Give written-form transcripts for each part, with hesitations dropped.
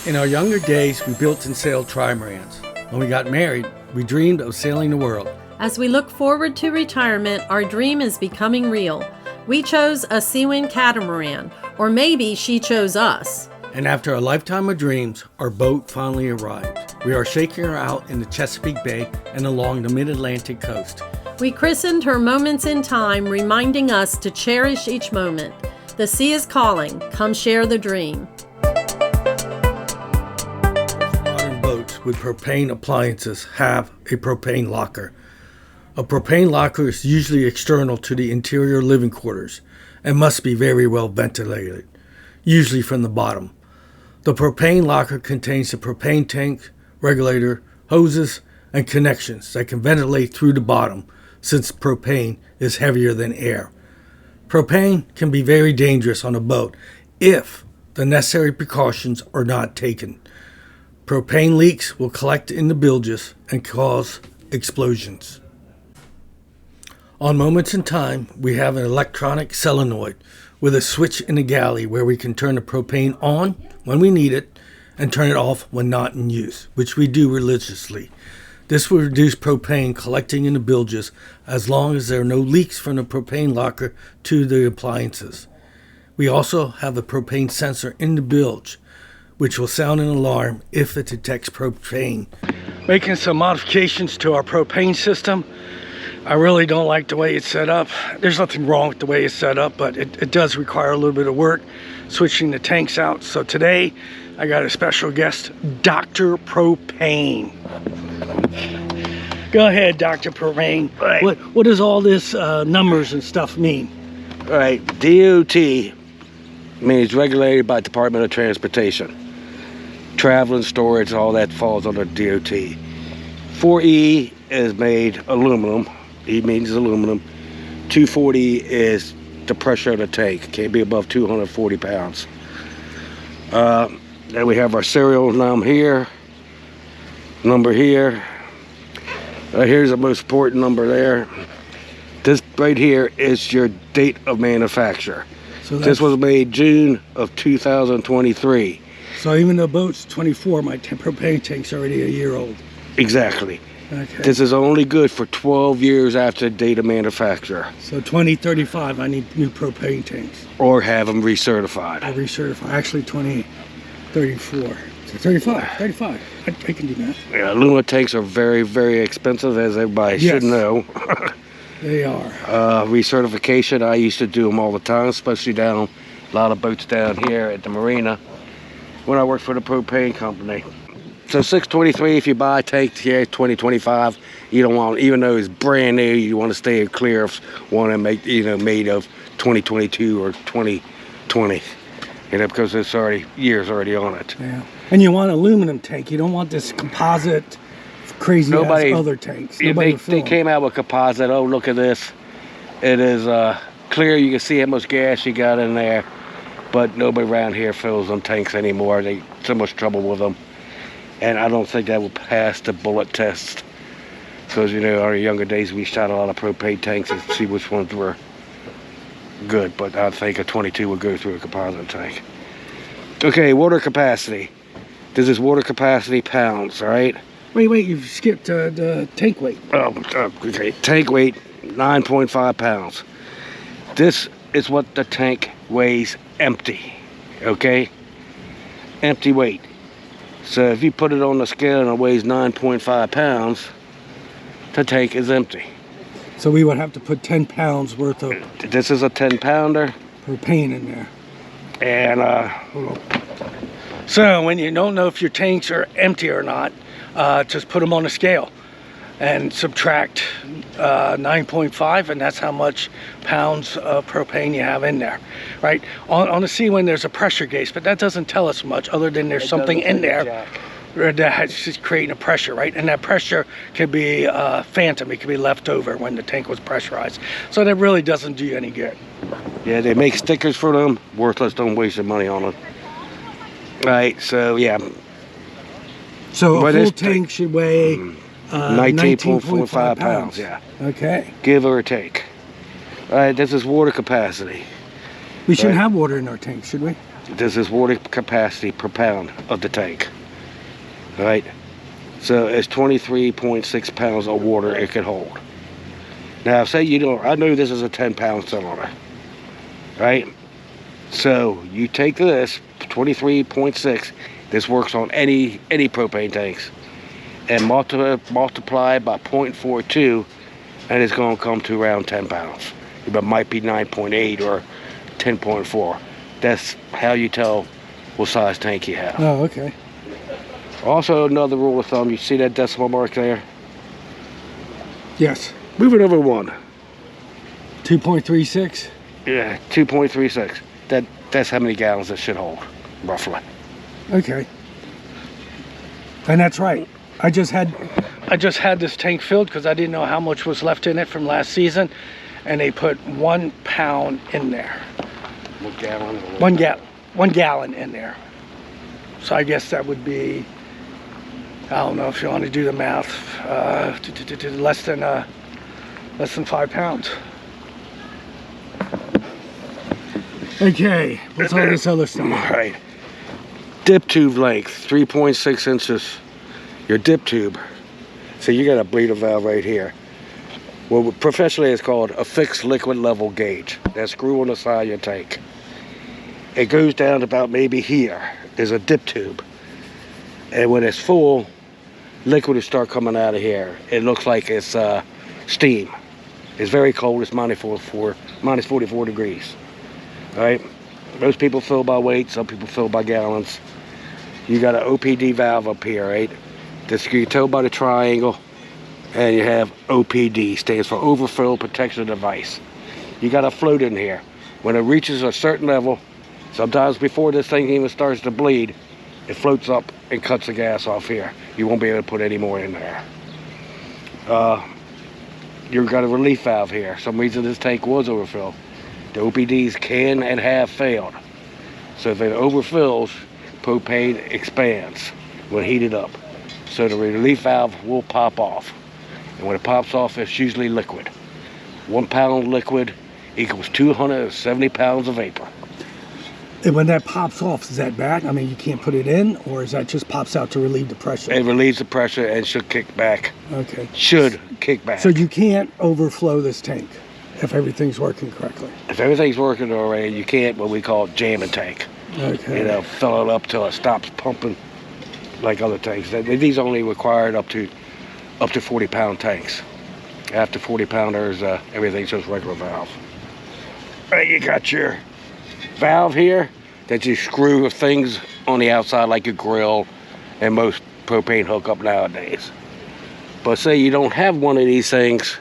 In our younger days, we built and sailed trimarans. When we got married, we dreamed of sailing the world. As we look forward to retirement, our dream is becoming real. We chose a Seawind catamaran, or maybe she chose us. And after a lifetime of dreams, our boat finally arrived. We are shaking her out in the Chesapeake Bay and along the mid-Atlantic coast. We christened her Moments in Time, reminding us to cherish each moment. The sea is calling. Come share the dream. Modern boats with propane appliances have a propane locker. A propane locker is usually external to the interior living quarters and must be very well ventilated, usually from the bottom. The propane locker contains the propane tank, regulator, hoses, and connections that can ventilate through the bottom, since propane is heavier than air. Propane can be very dangerous on a boat if the necessary precautions are not taken. Propane leaks will collect in the bilges and cause explosions. On Moments in Time, we have an electronic solenoid with a switch in the galley where we can turn the propane on when we need it and turn it off when not in use, which we do religiously. This will reduce propane collecting in the bilges as long as there are no leaks from the propane locker to the appliances. We also have a propane sensor in the bilge, which will sound an alarm if it detects propane. Making some modifications to our propane system. I really don't like the way it's set up. There's nothing wrong with the way it's set up, but it does require a little bit of work switching the tanks out. So today I got a special guest, Doctor Propane. Go ahead, Dr. Propane. Right. What does all this numbers and stuff mean? All right, DOT means regulated by Department of Transportation. Travel and storage, all that falls under DOT. 4E is made aluminum. E means aluminum. 240 is the pressure of the tank. Can't be above 240 pounds. Then we have our serial number here. Here's the most important number there. This right here is your date of manufacture. So this was made June of 2023. So even though boat's 24, my propane tank's already a year old. Exactly. Okay. This is only good for 12 years after the date of manufacture. So 2035, I need new propane tanks. Or have them recertified. Or recertified. Actually, 2034. So 35. I can do math. Yeah, aluminum tanks are very, very expensive, as everybody should know. They are. Recertification, I used to do them all the time, especially down a lot of boats down here at the marina when I worked for the propane company. So 623, if you buy a tank here, 2025, you don't want, even though it's brand new, you want to stay clear of one and make, made of 2022 or 2020, because it's years already on it. Yeah. And you want an aluminum tank. You don't want this composite, crazy other tanks. They came out with composite. Oh, look at this. It is clear. You can see how much gas you got in there, but nobody around here fills them tanks anymore. They so much trouble with them. And I don't think that will pass the bullet test. Because, our younger days, we shot a lot of propane tanks and see which ones were good. But I think a 22 would go through a composite tank. Okay, water capacity. This is water capacity pounds, all right? Wait, you've skipped the tank weight. Oh, okay. Tank weight, 9.5 pounds. This is what the tank weighs empty, okay? Empty weight. So if you put it on the scale and it weighs 9.5 pounds, the tank is empty. So we would have to put 10 pounds worth of... This is a 10-pounder. Propane in there. And, so when you don't know if your tanks are empty or not, just put them on a scale and subtract 9.5, and that's how much pounds of propane you have in there, right? On the Seawind, there's a pressure gauge, but that doesn't tell us much other than there's something in there that's just creating a pressure, right? And that pressure could be phantom. It could be left over when the tank was pressurized. So that really doesn't do you any good. Yeah, they make stickers for them. Worthless, don't waste your money on them. Right, so yeah. So a full tank should weigh 19.45 pounds, yeah. Okay. Give or take. All right, this is water capacity. We shouldn't have water in our tank, should we? This is water capacity per pound of the tank. All right. So it's 23.6 pounds of water it can hold. Now, say you don't, I know this is a 10-pound cylinder, right? So you take this 23.6. This works on any propane tanks, and multiply by 0.42, and it's going to come to around 10 pounds. It might be 9.8 or 10.4. That's how you tell what size tank you have. Oh, okay. Also, another rule of thumb, you see that decimal mark there? Yes. Move it over 1. 2.36. Yeah, 2.36. That's how many gallons it should hold, roughly. Okay. And that's right. I just had this tank filled because I didn't know how much was left in it from last season, and they put 1 pound in there. 1 gallon? 1 gallon in there. So I guess that would be, I don't know if you want to do the math, less than 5 pounds. Okay, what's all this other stuff? All right. Dip tube length, 3.6 inches. Your dip tube. So you got a bleeder valve right here. Well, professionally it's called a fixed liquid level gauge. That screw on the side of your tank. It goes down to about maybe here. There's a dip tube. And when it's full, liquid will start coming out of here. It looks like it's steam. It's very cold. It's minus 44 degrees. All right. Most people fill by weight. Some people fill by gallons. You got an OPD valve up here, right? This you can tell by the triangle. And you have OPD, stands for Overfill Protection Device. You got a float in here. When it reaches a certain level, sometimes before this thing even starts to bleed, it floats up and cuts the gas off here. You won't be able to put any more in there. You've got a relief valve here. For some reason this tank was overfilled. The OPDs can and have failed. So if it overfills, propane expands when heated up. So the relief valve will pop off. And when it pops off, it's usually liquid. 1 pound liquid equals 270 pounds of vapor. And when that pops off, is that bad? I mean, you can't put it in, or is that just pops out to relieve the pressure? It relieves the pressure and should kick back. Okay. Should kick back. So you can't overflow this tank if everything's working correctly? If everything's working already, you can't what we call jam a tank. Okay. You know, fill it up till it stops pumping like other tanks. These only required up to 40-pound tanks. After 40 pounders, everything's just regular valve. Right, you got your valve here that you screw with things on the outside like your grill and most propane hookup nowadays. But say you don't have one of these things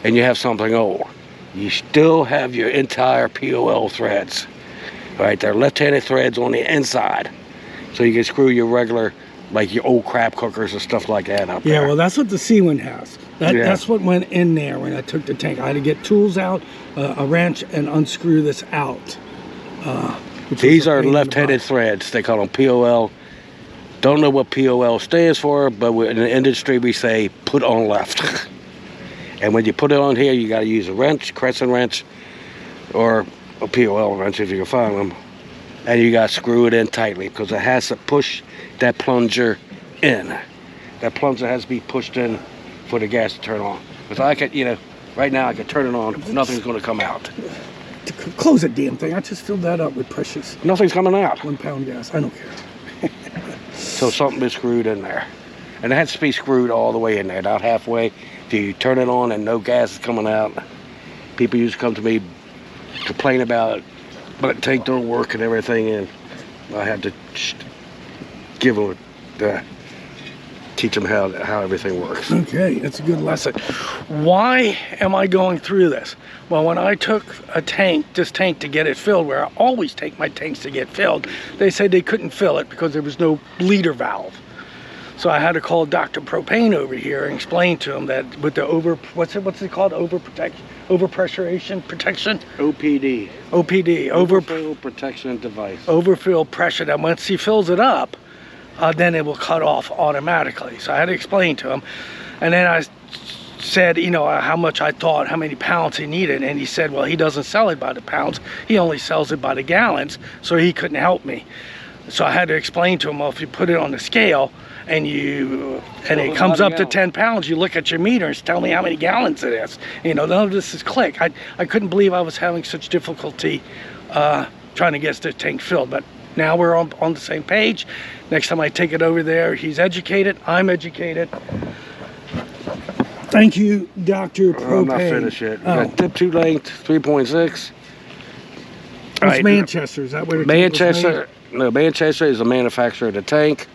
and you have something old, you still have your entire POL threads. Right, they're left-handed threads on the inside. So you can screw your regular, like your old crab cookers and stuff like that up there. Yeah, well, that's what the Seawin has. That's what went in there when I took the tank. I had to get tools out, a wrench, and unscrew this out. These are left-handed threads. They call them POL. Don't know what POL stands for, but in the industry we say put on left. And when you put it on here, you got to use a wrench, crescent wrench, or a POL wrench if you can find them. And you got to screw it in tightly because it has to push that plunger in. That plunger has to be pushed in for the gas to turn on. Because I could, right now I could turn it on, nothing's going to come out. Close the damn thing. I just filled that up with precious Nothing's coming out. 1 pound gas. I don't care. So something is screwed in there. And it has to be screwed all the way in there, not halfway. If you turn it on and no gas is coming out, people used to come to me complain about it, but the tank don't work and everything, and I had to give them teach them how everything works. Okay, that's a good lesson. Why am I going through this? Well, when I took this tank to get it filled, where I always take my tanks to get filled, they said they couldn't fill it because there was no bleeder valve. So I had to call Doctor Propane over here and explain to him that with the what's it called? Overpressurization protection? OPD. OPD. Overfill protection device. Overfill pressure, that once he fills it up, then it will cut off automatically. So I had to explain to him. And then I said, you know, how much I thought, how many pounds he needed, and he said, well, he doesn't sell it by the pounds, he only sells it by the gallons, so he couldn't help me. So I had to explain to him, well, if you put it on the scale and it comes up to 10 pounds, you look at your meter and tell me how many gallons it is. You know, none of this is click. I couldn't believe I was having such difficulty trying to get the tank filled, but now we're on the same page. Next time I take it over there, he's educated, I'm educated. Thank you, Dr. Propane. I'm not finished yet. We got dip 2 length, 3.6. It's Manchester, is that where the tank was Manchester? No, Manchester is the manufacturer of the tank.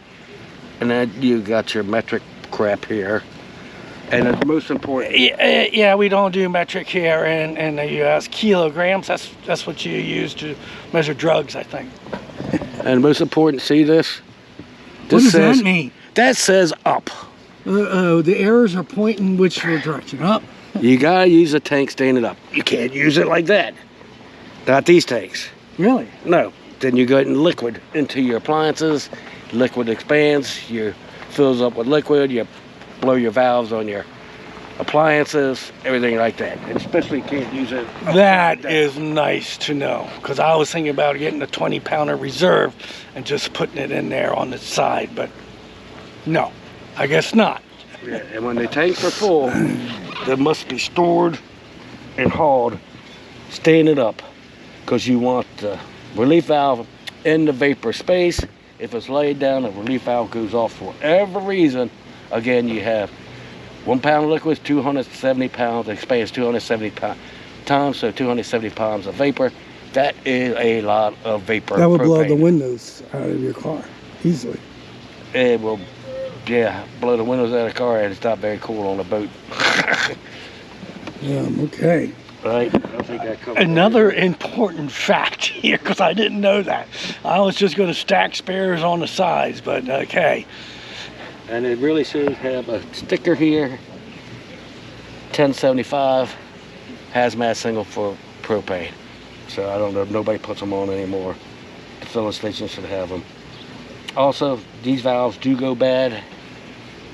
And then you got your metric crap here. And the most important... Yeah, we don't do metric here, and you ask kilograms. That's what you use to measure drugs, I think. And most important, see this? What does that mean? That says up. The arrows are pointing which direction? Up. You gotta use the tank standing up. You can't use it like that. Not these tanks. Really? No. Then you go in liquid into your appliances. Liquid expands. You fills up with liquid. You blow your valves on your appliances. Everything like that. And especially you can't use it. That is nice to know, because I was thinking about getting a 20-pounder reserve and just putting it in there on the side, but no, I guess not. Yeah, and when the tanks are full, they must be stored and hauled standing up, because you want the relief valve in the vapor space. If it's laid down, the relief valve goes off for whatever reason. Again, you have 1 pound of liquid, 270 pounds, expands 270 times, so 270 pounds of vapor. That is a lot of vapor. That would blow propane. the windows out of your car easily. It will, yeah, blow the windows out of the car, and it's not very cool on a boat. Okay. Right? I think that covers Another important fact here, because I didn't know that. I was just going to stack spares on the sides, but okay. And it really should have a sticker here, 1075 hazmat single for propane. So I don't know if nobody puts them on anymore. The filling station should have them. Also, these valves do go bad.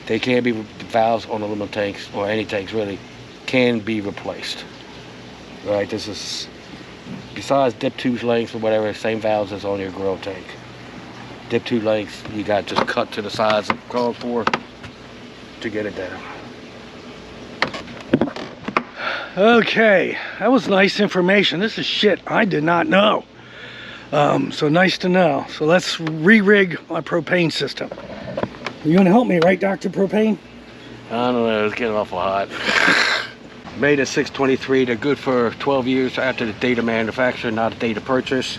They can be, valves on aluminum tanks, or any tanks really, can be replaced. Right, this is, besides dip 2 lengths or whatever, same valves as on your grill tank. Dip 2 lengths, you got to just cut to the size of called for to get it down. Okay, that was nice information. This is shit I did not know. So nice to know. So let's re-rig my propane system. You gonna help me, right, Dr. Propane? I don't know, it's getting awful hot. Made at 623, they're good for 12 years after the date of manufacture, not the date of purchase.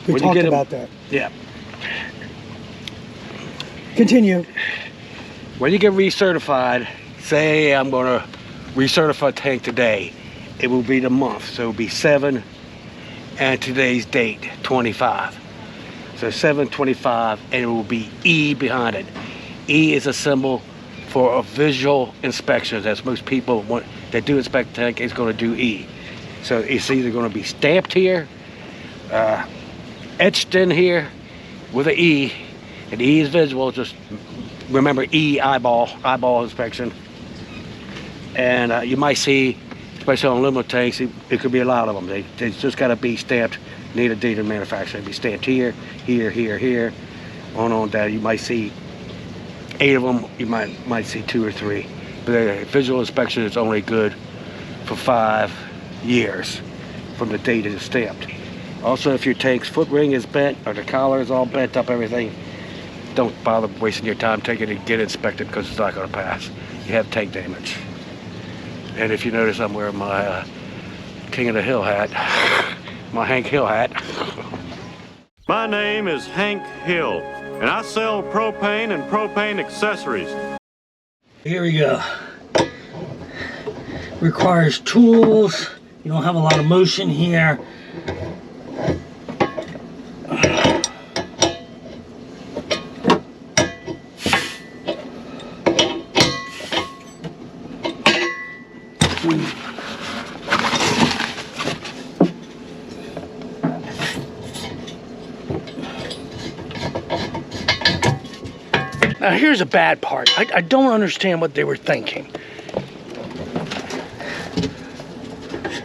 We talked about that. Yeah. Continue. When you get recertified, say I'm gonna recertify a tank today, it will be the month, so it'll be 7 and today's date, 25. So 7/25, and it will be E behind it. E is a symbol for a visual inspection. That's most people want that do inspect the tank is going to do E. So it's either going to be stamped here, etched in here with an E, and E is visual. Just remember E, eyeball inspection. And you might see, especially on aluminum tanks, it could be a lot of them. They just got to be stamped. Need a date of manufacture. Be stamped here, here, here, here, on down. You might see 8 of them. You might see 2 or 3. But the visual inspection is only good for 5 years from the date it is stamped. Also, if your tank's foot ring is bent or the collar is all bent up, everything, don't bother wasting your time taking it to get inspected, because it's not going to pass. You have tank damage. And if you notice, I'm wearing my King of the Hill hat, my Hank Hill hat. My name is Hank Hill, and I sell propane and propane accessories. Here we go. Requires tools. You don't have a lot of motion here. Now here's a bad part. I don't understand what they were thinking.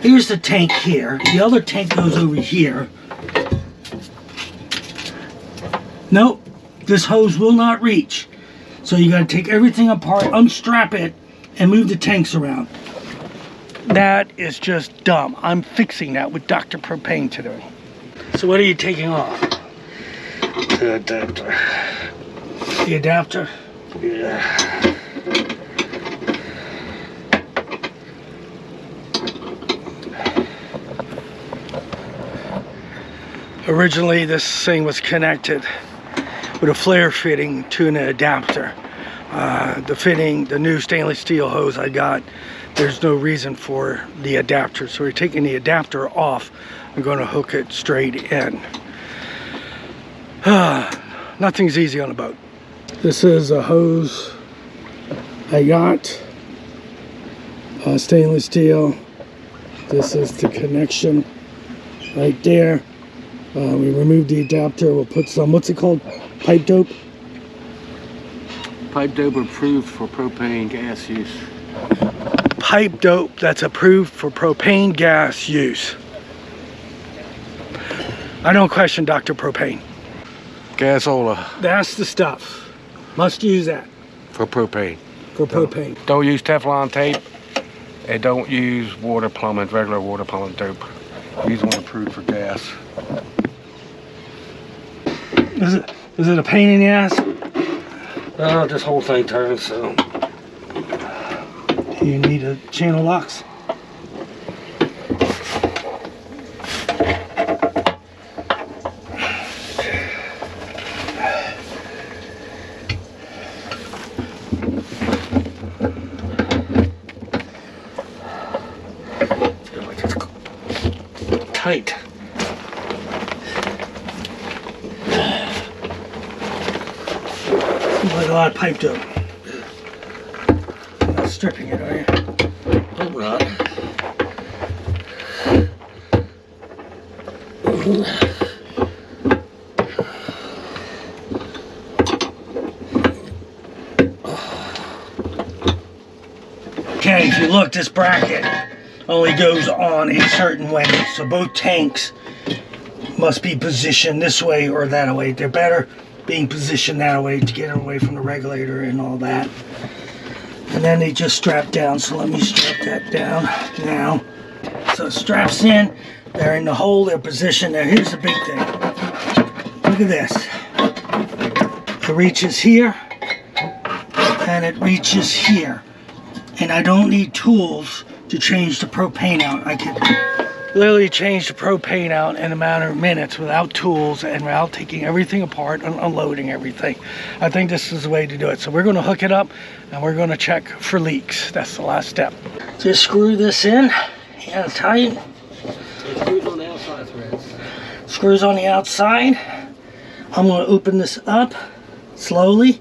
here's the tank here. The other tank goes over here. Nope, this hose will not reach. So you gotta take everything apart, unstrap it, and move the tanks around. That is just dumb. I'm fixing that with Doctor Propane today. So what are you taking off? The adapter. The adapter? Yeah. Originally this thing was connected with a flare fitting to an adapter. The fitting, the new stainless steel hose I got, there's no reason for the adapter. So we're taking the adapter off. I'm going to hook it straight in. Nothing's easy on a boat. This is a hose I got, stainless steel. This is the connection right there. We remove the adapter. We'll put some, what's it called? Pipe dope? Pipe dope approved for propane gas use. Pipe dope that's approved for propane gas use. I don't question Dr. Propane. Gasola That's the stuff. Must use that for propane. for propane. Don't use Teflon tape, and don't use water plumbing, regular water plumbing dope. Use one approved for gas. Is it a pain in the ass? This whole thing turns, so. You need a channel locks. Tight. Like a lot of pipe dope. You're not stripping it, are you? Hope not. Okay, if you look, this bracket only goes on a certain way. So both tanks must be positioned this way or that way. They're better being positioned that way to get away from the regulator and all that. And then they just strap down. So let me strap that down now. So it straps in. They're in the hole. They're positioned there. Here's the big thing. Look at this. It reaches here. And it reaches here. And I don't need tools to change the propane out. I could literally change the propane out in a matter of minutes without tools and without taking everything apart and unloading everything. I think this is the way to do it. So we're going to hook it up and we're going to check for leaks. That's the last step. Just screw this in. Yeah, tight. Screws on the outside threads. Screws on the outside. I'm going to open this up slowly.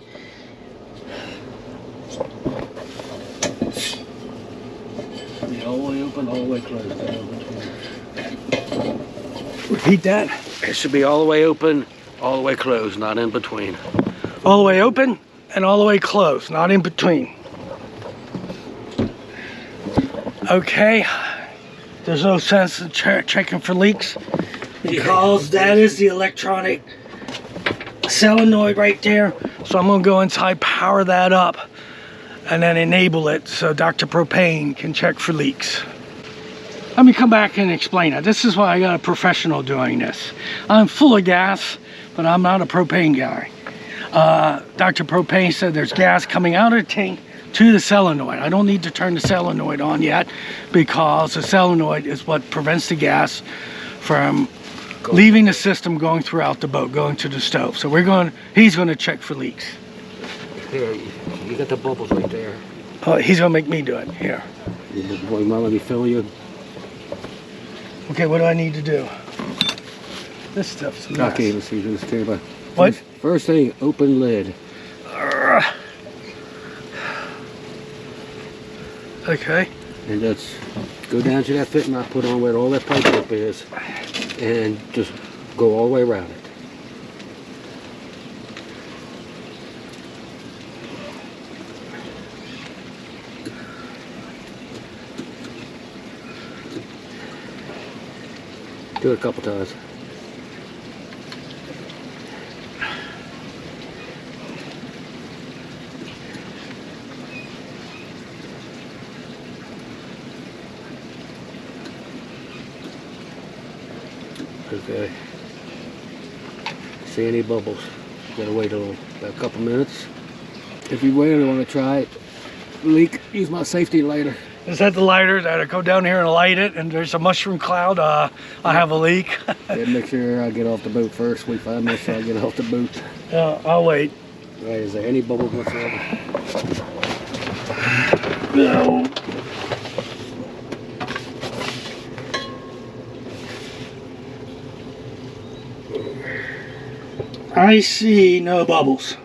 All the way open, all the way closed. Repeat that. It should be all the way open, all the way closed, not in between. All the way open and all the way closed, not in between. Okay. There's no sense in checking for leaks because that is the electronic solenoid right there. So I'm going to go inside, power that up, and then enable it so Doctor Propane can check for leaks. Let me come back and explain it. This is why I got a professional doing this. I'm full of gas, but I'm not a propane guy. Dr. Propane said there's gas coming out of the tank to the solenoid. I don't need to turn the solenoid on yet because the solenoid is what prevents the gas from leaving the system, going throughout the boat, going to the stove. So he's going to check for leaks. Here, you got the bubbles right there. Oh, he's going to make me do it. Here. You want to let me fill you? Okay, what do I need to do? This stuff's a mess. Okay, let's see this table. What? First thing, open lid. Okay. And let's go down to that fit knot, put on where all that pipe up is, and just go all the way around it. Do it a couple times. Okay. See any bubbles? Gotta wait about a couple minutes. If you really want to try it, leak, use my safety lighter. Is that the lighter that I go down here and light it and there's a mushroom cloud? I have a leak. Yeah, make sure I get off the boat first. We find this, so I get off the boat. I'll wait. Right, is there any bubbles whatsoever? No. I see no bubbles.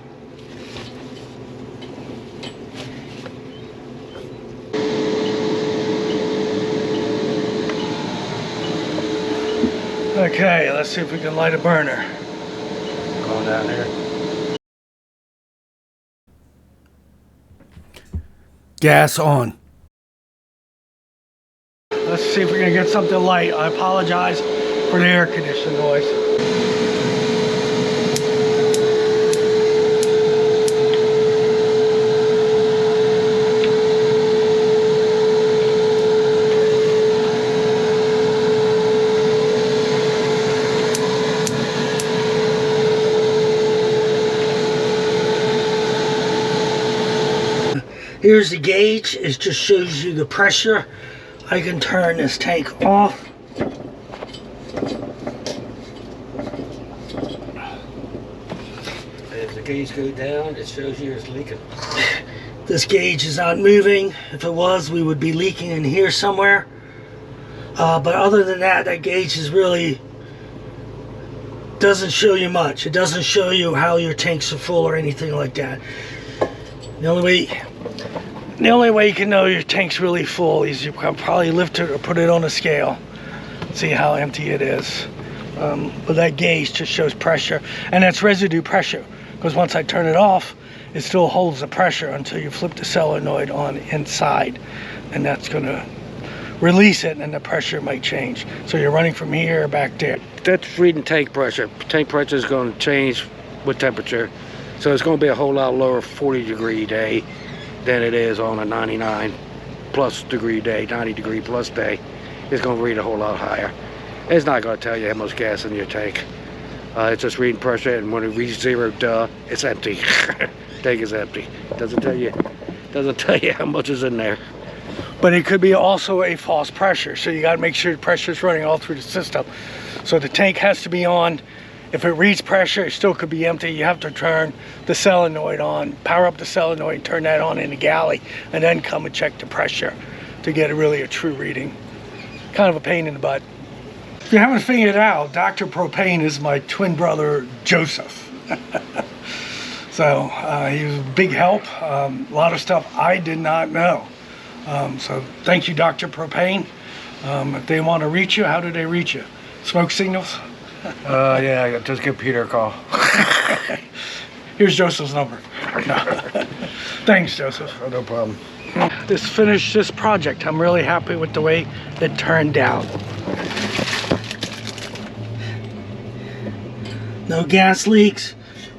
Okay, let's see if we can light a burner. Going down here. Gas on. Let's see if we can get something light. I apologize for the air conditioning noise. Here's the gauge. It just shows you the pressure. I can turn this tank off. As the gauge goes down, it shows you it's leaking. This gauge is not moving. If it was, we would be leaking in here somewhere. But other than that, that gauge is really doesn't show you much. It doesn't show you how your tanks are full or anything like that. The only way you can know your tank's really full is you can probably lift it or put it on a scale, see how empty it is. But that gauge just shows pressure, and that's residue pressure, because once I turn it off, it still holds the pressure until you flip the solenoid on inside, and that's going to release it, and the pressure might change. So you're running from here back there. That's reading tank pressure. Tank pressure is going to change with temperature, so it's going to be a whole lot lower 40-degree day than it is on a 99 plus degree day, 90 degree plus day. It's going to read a whole lot higher. It's not going to tell you how much gas in your tank. It's just reading pressure, and when it reaches zero, it's empty. Tank is empty. Doesn't tell you how much is in there. But it could be also a false pressure, so you got to make sure the pressure is running all through the system. So the tank has to be on. If it reads pressure, it still could be empty. You have to turn the solenoid on, power up the solenoid, turn that on in the galley, and then come and check the pressure to get a true reading. Kind of a pain in the butt. If you haven't figured it out, Doctor Propane is my twin brother, Joseph. So he was a big help. A lot of stuff I did not know. So thank you, Doctor Propane. If they want to reach you, how do they reach you? Smoke signals? Yeah, just give Peter a call. Here's Joseph's number. No. Thanks, Joseph. Oh, no problem. Just finished this project. I'm really happy with the way it turned out. No gas leaks,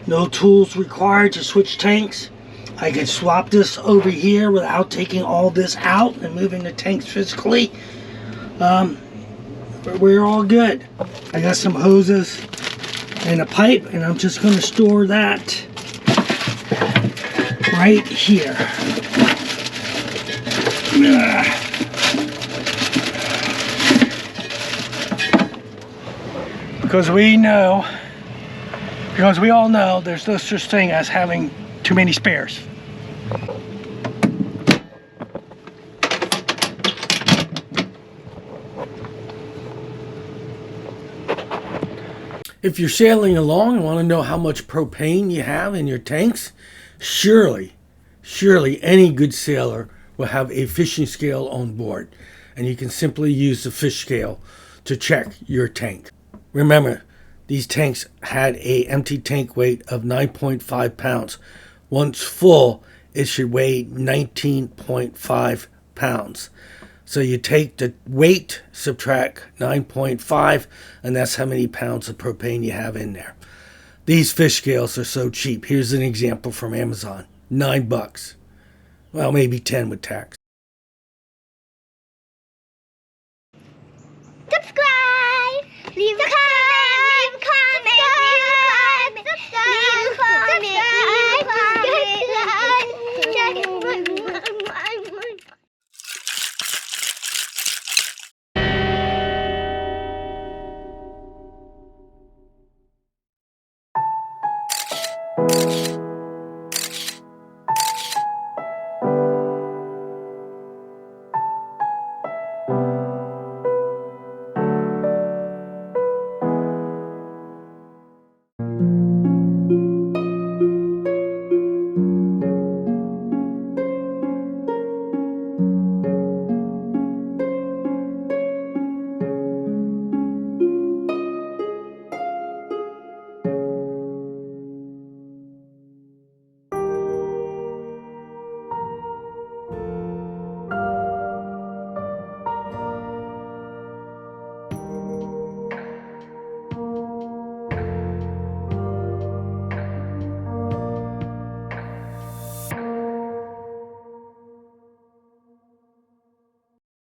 no tools required to switch tanks. I can swap this over here without taking all this out and moving the tanks physically. We're all good. I got some hoses and a pipe, and I'm just going to store that right here. Because we all know there's no such thing as having too many spares. If you're sailing along and want to know how much propane you have in your tanks, surely any good sailor will have a fishing scale on board, and you can simply use the fish scale to check your tank. Remember, these tanks had an empty tank weight of 9.5 pounds. Once full, it should weigh 19.5 pounds. So you take the weight, subtract 9.5, and that's how many pounds of propane you have in there. These fish scales are so cheap. Here's an example from Amazon. $9. Well, maybe 10 with tax. Subscribe! Leave a comment! Leave a comment! Leave a comment! Leave a comment!